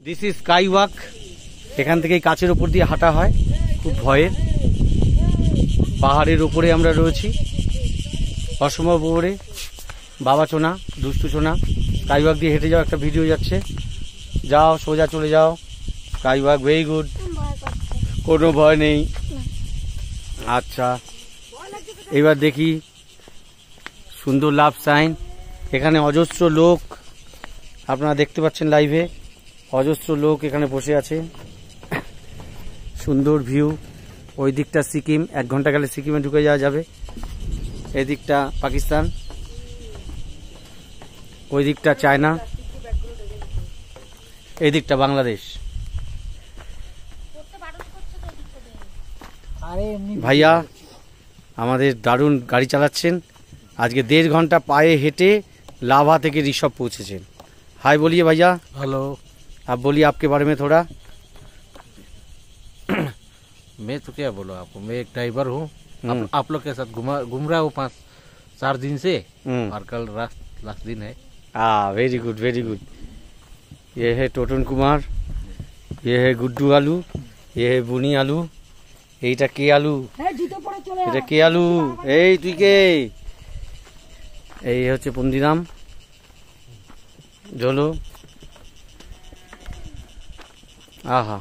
This is sky walk. এখান থেকে কাছের ওপর দিয়ে হাঁটা হয়, খুব ভয়ের। পাহাড়ের ওপরে আমরা রয়েছি, অসম্ভব ওপরে। বাবা চোনা, দুষ্টু চোনা, স্কাই ওয়াক দিয়ে হেঁটে যাও। একটা ভিডিও যাচ্ছে, যাও সোজা চলে যাও। স্কাই ওয়াক ভেরি গুড, কোনো ভয় নেই। আচ্ছা, এবার দেখি সুন্দর লাভ সাইন। এখানে অজস্র লোক, আপনারা দেখতে পাচ্ছেন লাইভে, অজস্র লোক এখানে বসে আছে। সুন্দর ভিউ। ওই দিকটা সিকিম, 1 ঘন্টা গেলে সিকিমে ঢুকে যাওয়া যাবে। এদিকটা পাকিস্তান, ওই দিকটা চায়না, এই দিকটা বাংলাদেশ। ভাইয়া আমাদের দারুণ গাড়ি চালাচ্ছেন। আজকে 1.5 ঘন্টা পায়ে হেঁটে लाभा থেকে ऋषभ पहुंचे। हाय बोलिए भैया। हेलो। आप बोलिए आपके बारे में थोड़ा। मैं तो क्या बोलूं आपको, मैं एक ड्राइवर हूँ। आप लोग के साथ घूम रहा हूँ 5-4 दिन से, और कल लास्ट दिन है। Very good very good. ये है टोटन कुमार, ये है गुड्डू आलू, ये है बुनी आलू, এইটা কে আলু, এটা কে আলু, এই তুই কে। এই হচ্ছে পন্দিরাম জলো। আহা